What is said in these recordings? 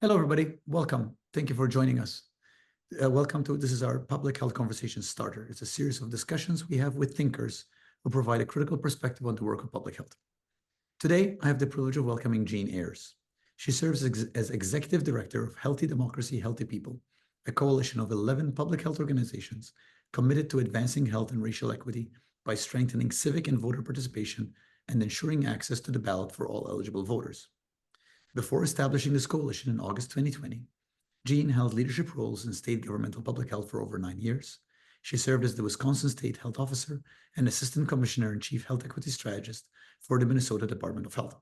Hello, everybody. Welcome. Thank you for joining us. This is our Public Health Conversation Starter. It's a series of discussions we have with thinkers who provide a critical perspective on the work of public health. Today, I have the privilege of welcoming Jeanne Ayers. She serves as Executive Director of Healthy Democracy, Healthy People, a coalition of 11 public health organizations committed to advancing health and racial equity by strengthening civic and voter participation and ensuring access to the ballot for all eligible voters. Before establishing this coalition in August 2020, Jeanne held leadership roles in state governmental public health for over 9 years. She served as the Wisconsin State Health Officer and Assistant Commissioner and Chief Health Equity Strategist for the Minnesota Department of Health.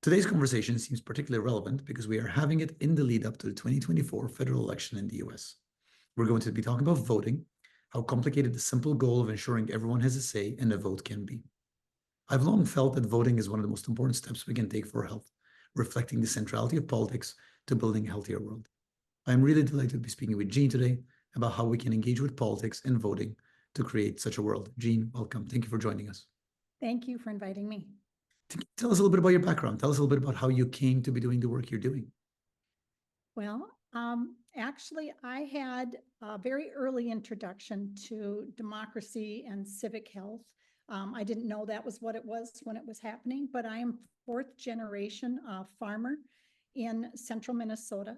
Today's conversation seems particularly relevant because we are having it in the lead up to the 2024 federal election in the US. We're going to be talking about voting, how complicated the simple goal of ensuring everyone has a say and a vote can be. I've long felt that voting is one of the most important steps we can take for health, reflecting the centrality of politics to building a healthier world. I'm really delighted to be speaking with Jeanne today about how we can engage with politics and voting to create such a world. Jeanne, welcome. Thank you for joining us. Thank you for inviting me. Tell us a little bit about your background. Tell us a little bit about how you came to be doing the work you're doing. Well, actually, I had a very early introduction to democracy and civic health. I didn't know that was what it was when it was happening, but I am fourth generation farmer in central Minnesota.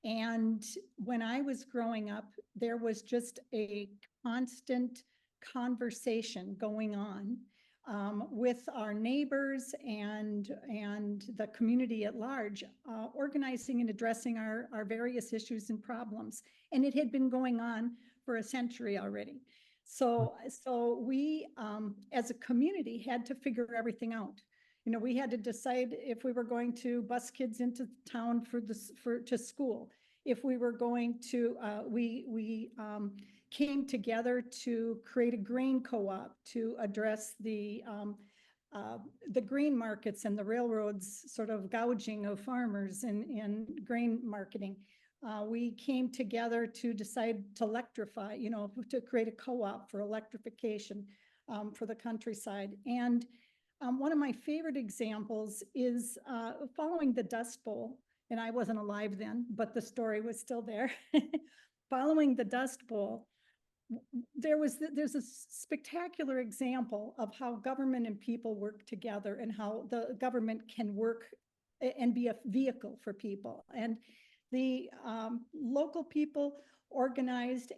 And when I was growing up, there was just a constant conversation going on with our neighbors and the community at large, organizing and addressing our various issues and problems. And it had been going on for a century already. So we, as a community, had to figure everything out. You know, we had to decide if we were going to bus kids into town to school. If we were going to, we came together to create a grain co-op to address the grain markets and the railroads sort of gouging of farmers in grain marketing. We came together to decide to electrify, to create a co-op for electrification for the countryside. And one of my favorite examples is following the Dust Bowl, and I wasn't alive then, but the story was still there. Following the Dust Bowl, there's a spectacular example of how government and people work together and how the government can work and be a vehicle for people. And the local people organized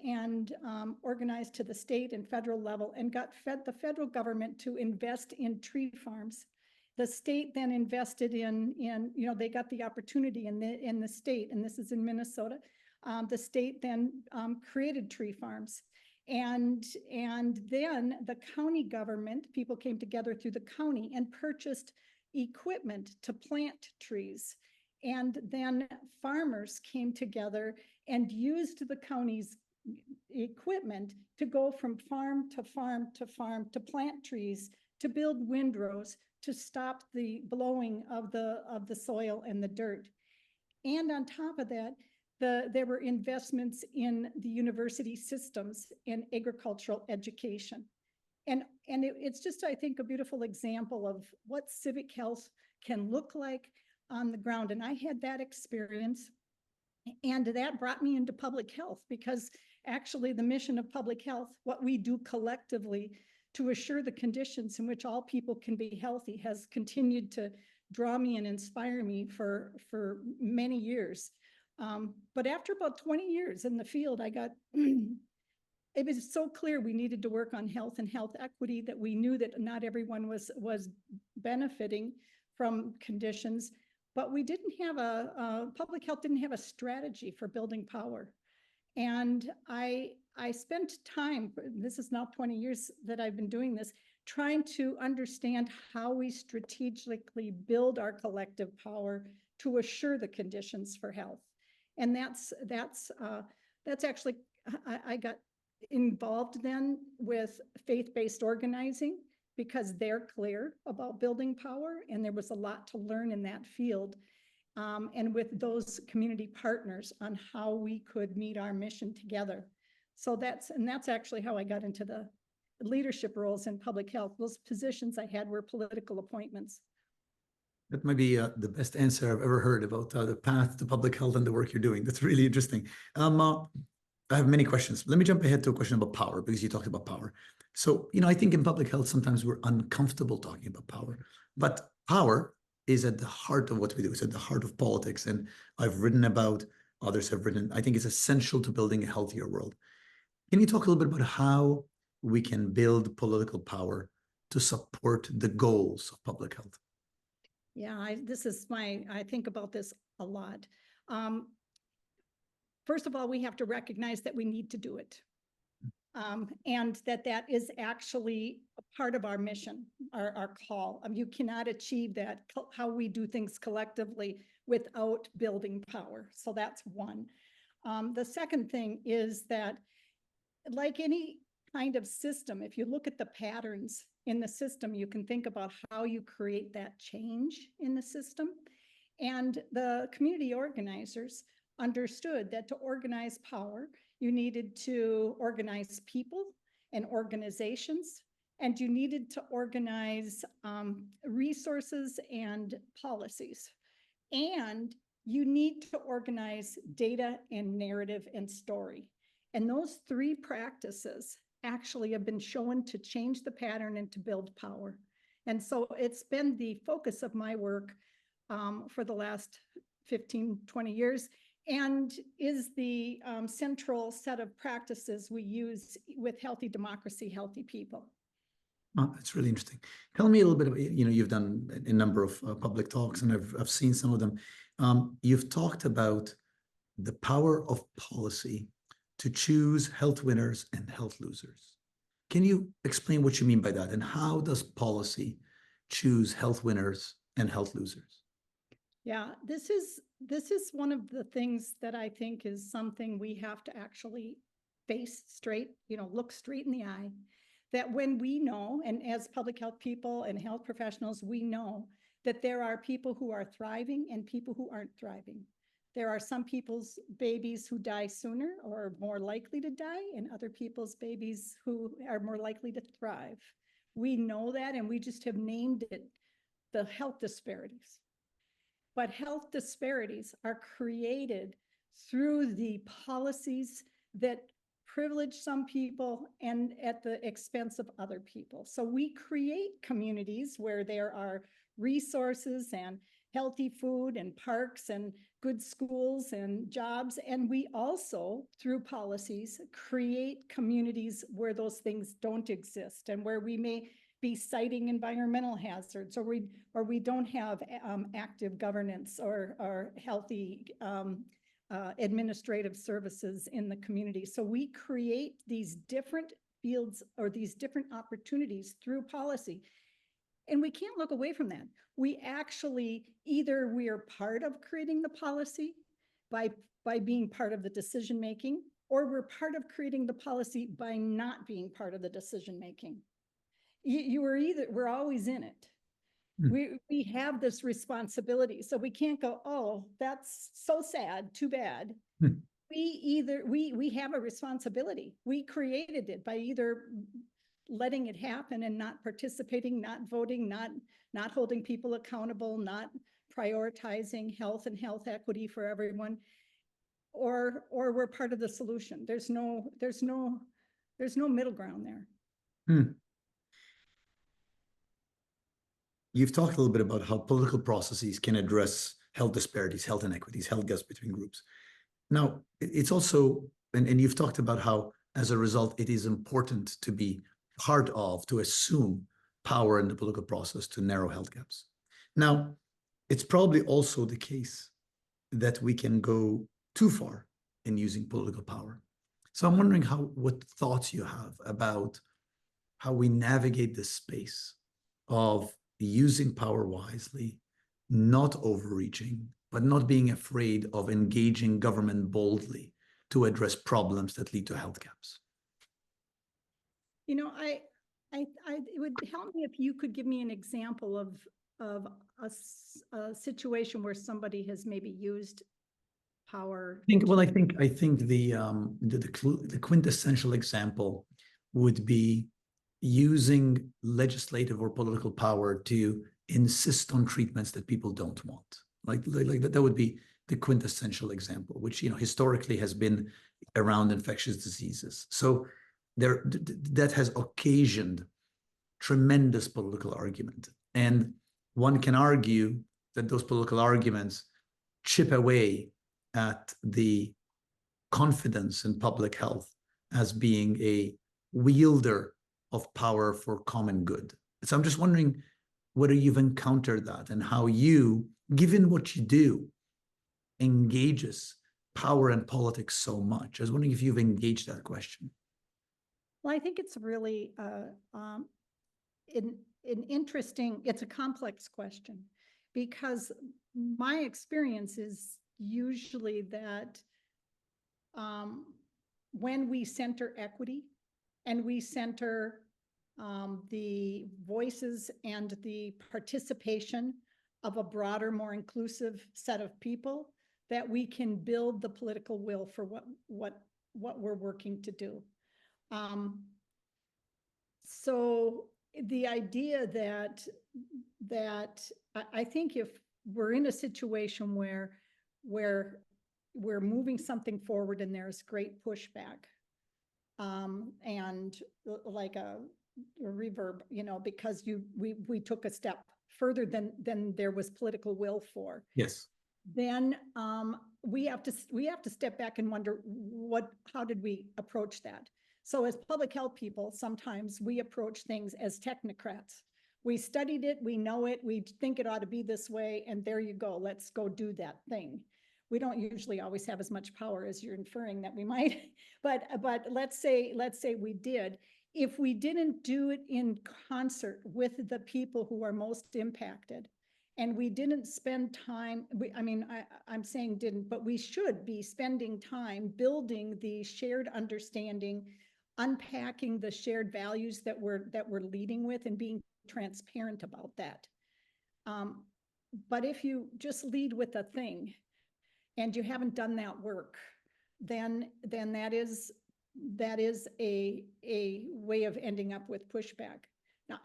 to the state and federal level and got the federal government to invest in tree farms. The state then invested in they got the opportunity in the state, and this is in Minnesota. The state then created tree farms. And then the county government, people came together through the county and purchased equipment to plant trees. And then farmers came together and used the county's equipment to go from farm to farm to farm to plant trees, to build windrows, to stop the blowing of the soil and the dirt. And on top of that, there were investments in the university systems and agricultural education. And it's just, I think, a beautiful example of what civic health can look like on the ground. And I had that experience, and that brought me into public health, because actually the mission of public health, what we do collectively to assure the conditions in which all people can be healthy, has continued to draw me and inspire me for many years. But after about 20 years in the field, I got, it was so clear we needed to work on health and health equity, that we knew that not everyone was benefiting from conditions, but we didn't have public health didn't have a strategy for building power. And I spent time, this is now 20 years that I've been doing this, trying to understand how we strategically build our collective power to assure the conditions for health. And that's actually, I got involved then with faith-based organizing, because they're clear about building power, and there was a lot to learn in that field. And with those community partners on how we could meet our mission together. So that's actually how I got into the leadership roles in public health. Those positions I had were political appointments. That might be the best answer I've ever heard about the path to public health and the work you're doing. That's really interesting. I have many questions. Let me jump ahead to a question about power, because you talked about power. So, I think in public health, sometimes we're uncomfortable talking about power, but power is at the heart of what we do. It's at the heart of politics. And I've written about, others have written, I think it's essential to building a healthier world. Can you talk a little bit about how we can build political power to support the goals of public health? Yeah, I think about this a lot. First of all, we have to recognize that we need to do it. And that is actually a part of our mission, our call. You cannot achieve that, how we do things collectively, without building power. So that's one. The second thing is that, like any kind of system, if you look at the patterns in the system, you can think about how you create that change in the system. And the community organizers understood that to organize power, you needed to organize people and organizations, and you needed to organize resources and policies. And you need to organize data and narrative and story. And those three practices actually have been shown to change the pattern and to build power. And so it's been the focus of my work for the last 15, 20 years, and is the central set of practices we use with healthy democracy, healthy people. Oh, that's really interesting. Tell me a little bit about, you've done a number of public talks, and I've seen some of them. You've talked about the power of policy to choose health winners and health losers. Can you explain what you mean by that, and how does policy choose health winners and health losers? Yeah, this is one of the things that I think is something we have to actually face straight, look straight in the eye. That when we know, and as public health people and health professionals, we know that there are people who are thriving and people who aren't thriving. There are some people's babies who die sooner or more likely to die, and other people's babies who are more likely to thrive. We know that, and we just have named it the health disparities. But health disparities are created through the policies that privilege some people and at the expense of other people. So we create communities where there are resources and healthy food and parks and good schools and jobs. And we also, through policies, create communities where those things don't exist, and where we may be citing environmental hazards, or we don't have active governance or healthy administrative services in the community. So we create these different fields or these different opportunities through policy. And we can't look away from that. We actually, either we are part of creating the policy by being part of the decision making, or we're part of creating the policy by not being part of the decision making. We're always in it. We have this responsibility. So we can't go, oh, that's so sad, too bad. We have a responsibility. We created it by either letting it happen and not participating, not voting, not holding people accountable, not prioritizing health and health equity for everyone, or we're part of the solution. There's no middle ground there. You've talked a little bit about how political processes can address health disparities, health inequities, health gaps between groups. Now, it's also, and you've talked about how, as a result, it is important to be part of, to assume power in the political process to narrow health gaps. Now, it's probably also the case that we can go too far in using political power. So I'm wondering what thoughts you have about how we navigate this space of using power wisely, not overreaching, but not being afraid of engaging government boldly to address problems that lead to health gaps. It would help me if you could give me an example of a situation where somebody has maybe used power. I think the quintessential example would be using legislative or political power to insist on treatments that people don't want. Like that would be the quintessential example, which, you know, historically has been around infectious diseases. So that has occasioned tremendous political argument. And one can argue that those political arguments chip away at the confidence in public health as being a wielder of power for common good. So I'm just wondering whether you've encountered that and how you, given what you do, engages power and politics so much. I was wondering if you've engaged that question. Well, I think it's really an interesting, it's a complex question, because my experience is usually that when we center equity and we center the voices and the participation of a broader, more inclusive set of people, that we can build the political will for what we're working to do. So the idea that I think if we're in a situation where we're moving something forward and there's great pushback, and like a reverb, you know, because we took a step further than there was political will for. Yes. Then we have to step back and wonder how did we approach that? So as public health people, sometimes we approach things as technocrats. We studied it, we know it, we think it ought to be this way, and there you go, let's go do that thing. We don't usually always have as much power as you're inferring that we might, but let's say we did. If we didn't do it in concert with the people who are most impacted, and we didn't spend time, I'm saying didn't, but we should be spending time building the shared understanding, unpacking the shared values that we're leading with, and being transparent about that. But if you just lead with a thing and you haven't done that work, then that is a way of ending up with pushback. Now,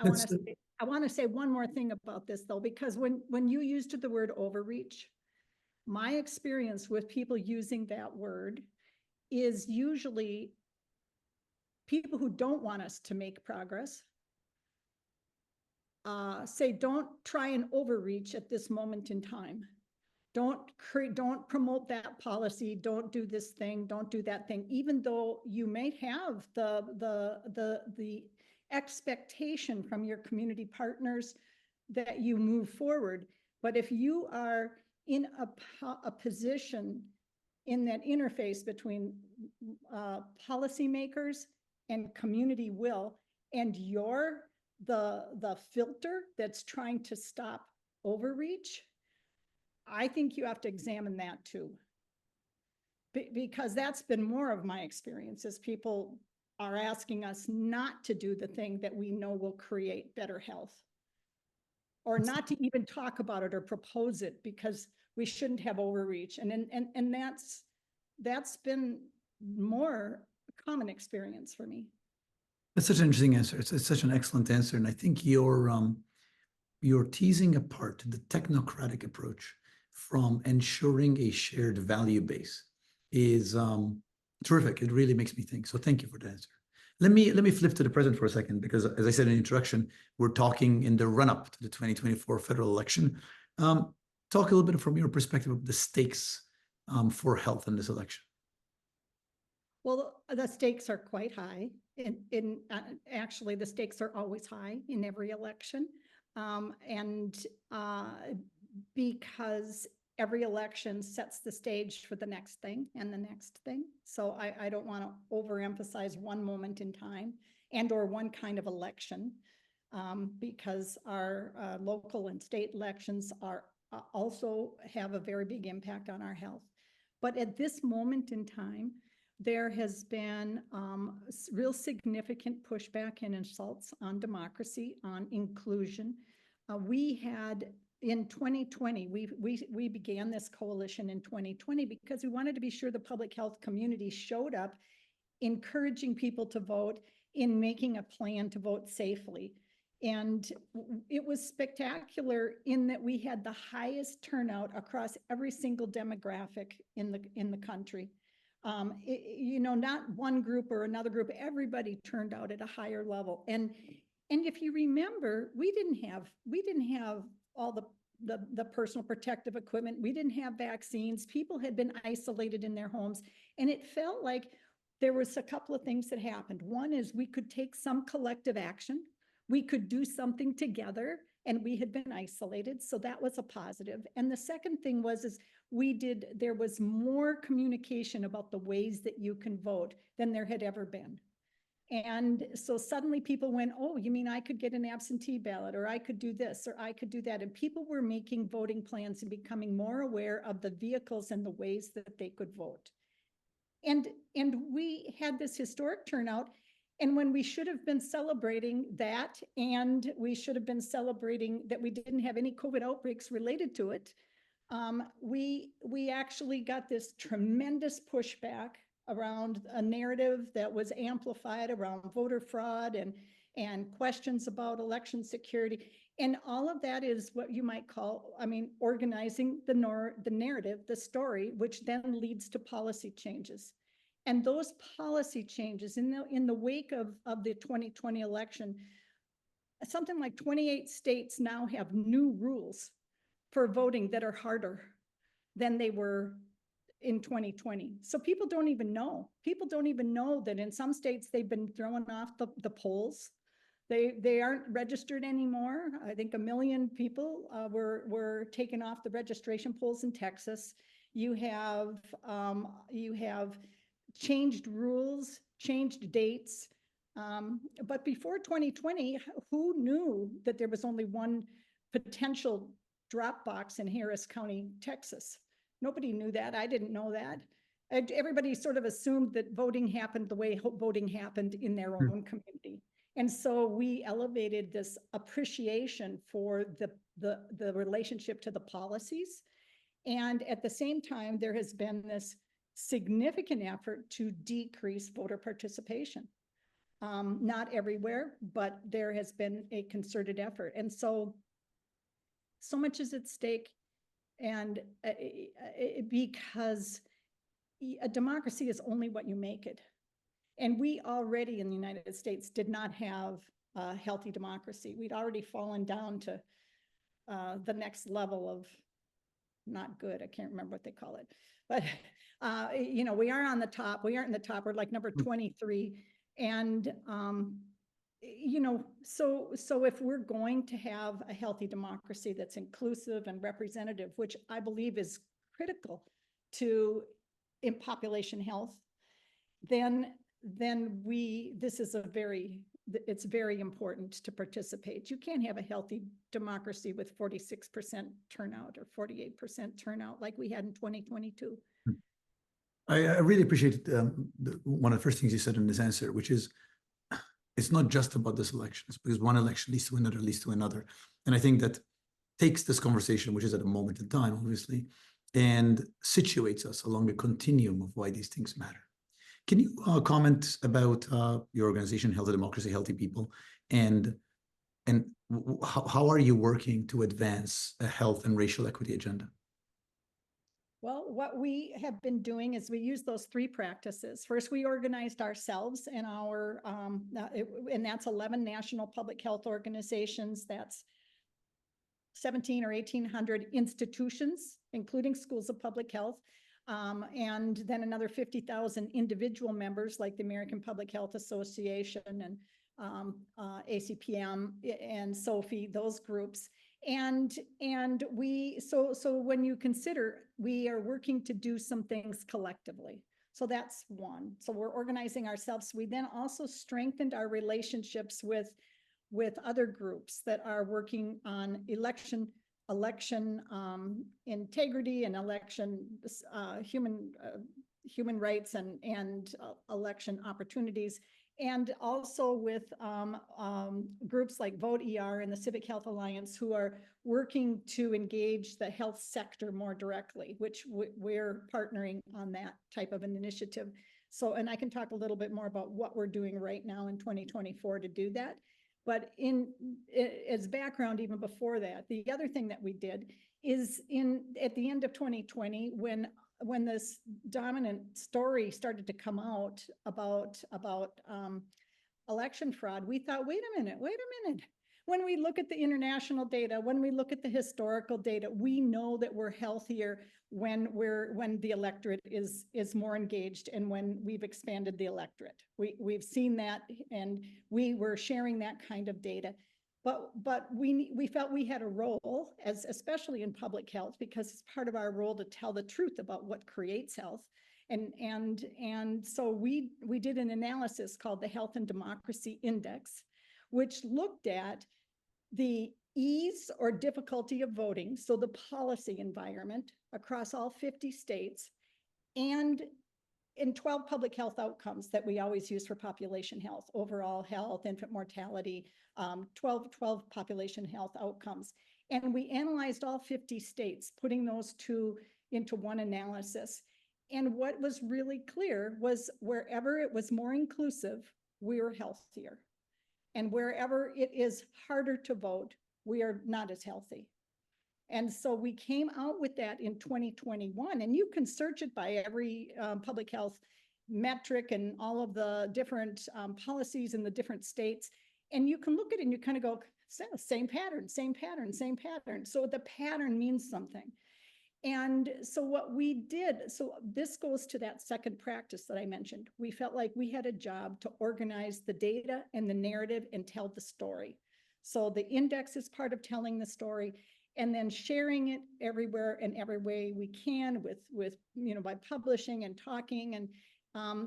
I want to say one more thing about this, though, because when you used the word overreach, my experience with people using that word is usually people who don't want us to make progress, say, don't try and overreach at this moment in time. Don't promote that policy. Don't do this thing. Don't do that thing. Even though you may have the expectation from your community partners that you move forward, but if you are in a position in that interface between policymakers and community will, and you're the filter that's trying to stop overreach, I think you have to examine that too. Because that's been more of my experience, is people are asking us not to do the thing that we know will create better health, or not to even talk about it or propose it because we shouldn't have overreach. And that's been more common experience for me. That's such an interesting answer. It's such an excellent answer. And I think you're teasing apart the technocratic approach from ensuring a shared value base is terrific. It really makes me think. So thank you for the answer. Let me flip to the present for a second, because as I said in the introduction, we're talking in the run-up to the 2024 federal election. Talk a little bit from your perspective of the stakes for health in this election. Well, the stakes are quite high. Actually, the stakes are always high in every election. Because every election sets the stage for the next thing and the next thing. So I don't want to overemphasize one moment in time or one kind of election, because our local and state elections are also have a very big impact on our health. But at this moment in time, there has been real significant pushback and insults on democracy, on inclusion. We had in 2020, we began this coalition in 2020 because we wanted to be sure the public health community showed up, encouraging people to vote, in making a plan to vote safely, And it was spectacular in that we had the highest turnout across every single demographic in the country. You know, not one group or another group, everybody turned out at a higher level. And if you remember, we didn't have all the personal protective equipment. We didn't have vaccines. People had been isolated in their homes. And it felt like there was a couple of things that happened. One is we could take some collective action. We could do something together, and we had been isolated. So that was a positive. And the second thing is there was more communication about the ways that you can vote than there had ever been. And so suddenly people went, oh, you mean I could get an absentee ballot, or I could do this, or I could do that. And people were making voting plans and becoming more aware of the vehicles and the ways that they could vote. And we had this historic turnout. And when we should have been celebrating that, and we should have been celebrating that we didn't have any COVID outbreaks related to it, we actually got this tremendous pushback around a narrative that was amplified around voter fraud and questions about election security. And all of that is what you might call, organizing the narrative, the story, which then leads to policy changes. And those policy changes in the wake of the 2020 election, something like 28 states now have new rules for voting that are harder than they were in 2020. So people don't even know. People don't even know that in some states they've been throwing off the polls. They aren't registered anymore. I think 1 million people were taken off the registration polls in Texas. You have changed rules, changed dates. But before 2020, who knew that there was only one potential drop box in Harris County, Texas? Nobody knew that. I didn't know that. Everybody sort of assumed that voting happened the way voting happened in their own community. And so we elevated this appreciation for the relationship to the policies. And at the same time, there has been this significant effort to decrease voter participation. Not everywhere, but there has been a concerted effort. And so much is at stake. And because a democracy is only what you make it. And we already in the United States did not have a healthy democracy. We'd already fallen down to the next level of not good. I can't remember what they call it. But, we are on the top. We aren't in the top. We're like number 23. And, so if we're going to have a healthy democracy that's inclusive and representative, which I believe is critical in population health, then it's very important to participate. You can't have a healthy democracy with 46% turnout or 48% turnout like we had in 2022. I really appreciate one of the first things you said in this answer, which is it's not just about this election. It's because one election leads to another, leads to another. And I think that takes this conversation, which is at a moment in time, obviously, and situates us along a continuum of why these things matter. Can you comment about your organization, Healthy Democracy, Healthy People, and how are you working to advance a health and racial equity agenda? Well, what we have been doing is we use those 3 practices. First, we organized ourselves in and that's 11 national public health organizations. That's 17 or 1,800 institutions, including schools of public health. And then another 50,000 individual members like the American Public Health Association and ACPM and SOFI, those groups. And so when you consider, we are working to do some things collectively. So that's one. So we're organizing ourselves. We then also strengthened our relationships with other groups that are working on election integrity and election human rights and election opportunities, and also with groups like Vote ER and the Civic Health Alliance, who are working to engage the health sector more directly, which we're partnering on that type of an initiative. So, and I can talk a little bit more about what we're doing right now in 2024 to do that. But as background, even before that, the other thing that we did is at the end of 2020, when this dominant story started to come out about election fraud, we thought, wait a minute. When we look at the international data, when we look at the historical data, we know that we're healthier when the electorate is more engaged and when we've expanded the electorate. We've seen that, and we were sharing that kind of data. But we felt we had a role, especially in public health, because it's part of our role to tell the truth about what creates health. And so we did an analysis called the Health and Democracy Index, which looked at the ease or difficulty of voting, so the policy environment across all 50 states, and in 12 public health outcomes that we always use for population health, overall health, infant mortality, 12 population health outcomes. And we analyzed all 50 states, putting those two into one analysis. And what was really clear was wherever it was more inclusive, we were healthier. And wherever it is harder to vote, we are not as healthy. And so we came out with that in 2021, and you can search it by every public health metric and all of the different policies in the different states. And you can look at it and you kind of go, same pattern. So the pattern means something. And so what we did, so this goes to that second practice that I mentioned. We felt like we had a job to organize the data and the narrative and tell the story. So the index is part of telling the story, and then sharing it everywhere and every way we can with by publishing and talking, and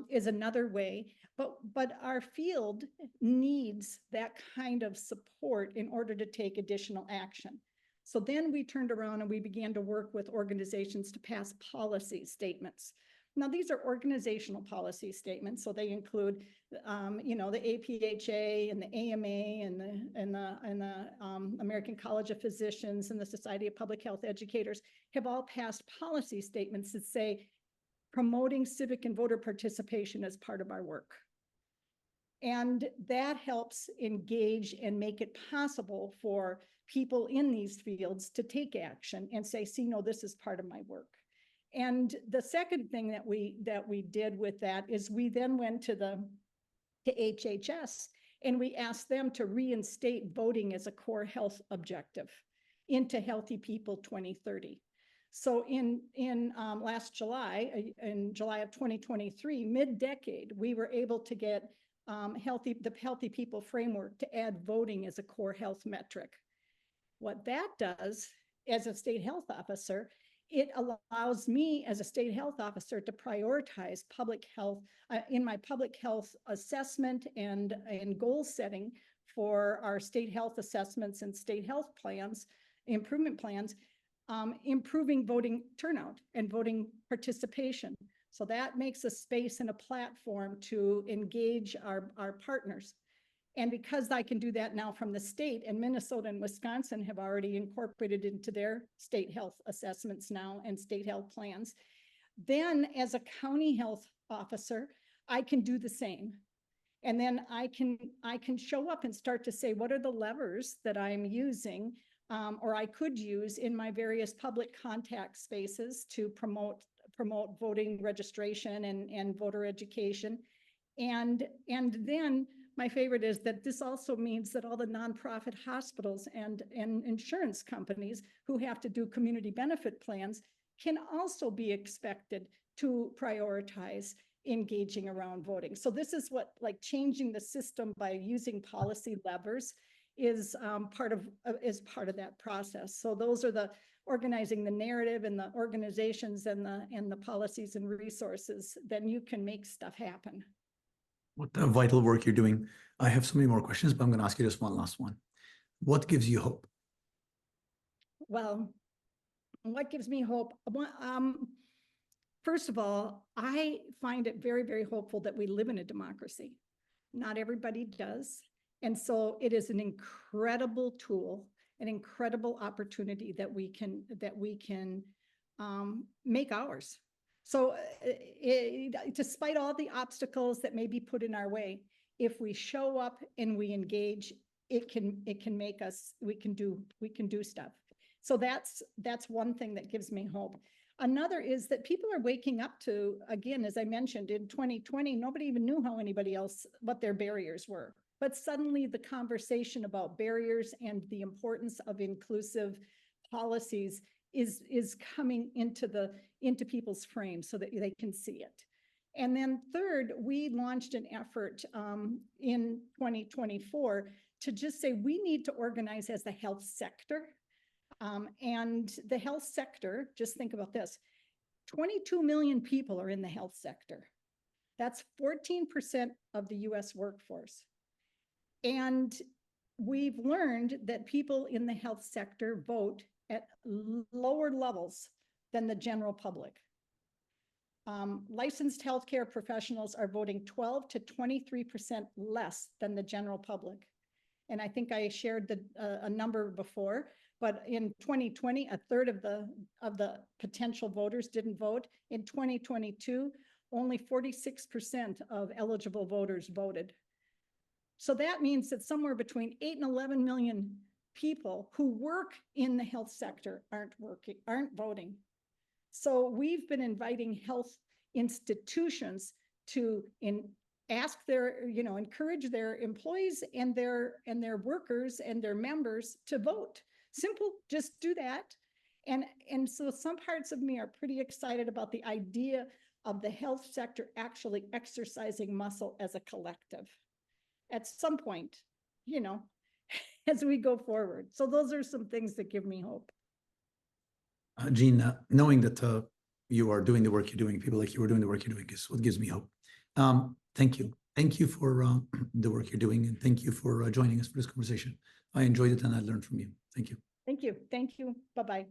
is another way. But our field needs that kind of support in order to take additional action. So then we turned around and we began to work with organizations to pass policy statements. Now, these are organizational policy statements, so they include, the APHA and the AMA and the American College of Physicians and the Society of Public Health Educators have all passed policy statements that say promoting civic and voter participation as part of our work. And that helps engage and make it possible for people in these fields to take action and say, see, no, this is part of my work. And the second thing that we did with that is we then went to HHS and we asked them to reinstate voting as a core health objective into Healthy People 2030. So in last July, in July of 2023, mid-decade, we were able to get the Healthy People framework to add voting as a core health metric. What that does as a state health officer, it allows me as a state health officer to prioritize public health in my public health assessment and goal setting for our state health assessments and state health plans, improvement plans, improving voting turnout and voting participation. So that makes a space and a platform to engage our partners. And because I can do that now from the state, and Minnesota and Wisconsin have already incorporated into their state health assessments now and state health plans, then as a county health officer, I can do the same. And then I can show up and start to say, what are the levers that I'm using or I could use in my various public contact spaces to promote voting registration and voter education. And then my favorite is that this also means that all the nonprofit hospitals and insurance companies who have to do community benefit plans can also be expected to prioritize engaging around voting. So this is what, like, changing the system by using policy levers is part of that process. So those are the organizing the narrative and the organizations and the policies and resources. Then you can make stuff happen. What vital work you're doing. I have so many more questions, but I'm going to ask you just one last one. What gives you hope? Well, what gives me hope? First of all, I find it very, very hopeful that we live in a democracy. Not everybody does. And so it is an incredible tool, an incredible opportunity that we can make ours. So despite all the obstacles that may be put in our way, if we show up and we engage it can make us, we can do stuff. So that's one thing that gives me hope. Another is that people are waking up to, again, as I mentioned, in 2020, nobody even knew what their barriers were. But suddenly the conversation about barriers and the importance of inclusive policies is coming into people's frames so that they can see it. And then third, we launched an effort in 2024 to just say we need to organize as the health sector. And the health sector, just think about this, 22 million people are in the health sector. That's 14% of the US workforce. And we've learned that people in the health sector vote at lower levels than the general public. Licensed healthcare professionals are voting 12 to 23% less than the general public. And I think I shared a number before, but in 2020, a third of the potential voters didn't vote. In 2022, only 46% of eligible voters voted. So that means that somewhere between 8 and 11 million people who work in the health sector aren't voting. So we've been inviting health institutions to encourage their employees and their workers and their members to vote. Simple, just do that. And so some parts of me are pretty excited about the idea of the health sector actually exercising muscle as a collective at some point, as we go forward. So those are some things that give me hope. Jeanne, knowing that you are doing the work you're doing, people like you are doing the work you're doing is what gives me hope. Thank you. Thank you for the work you're doing, and thank you for joining us for this conversation. I enjoyed it and I learned from you. Thank you. Thank you. Thank you. Bye-bye.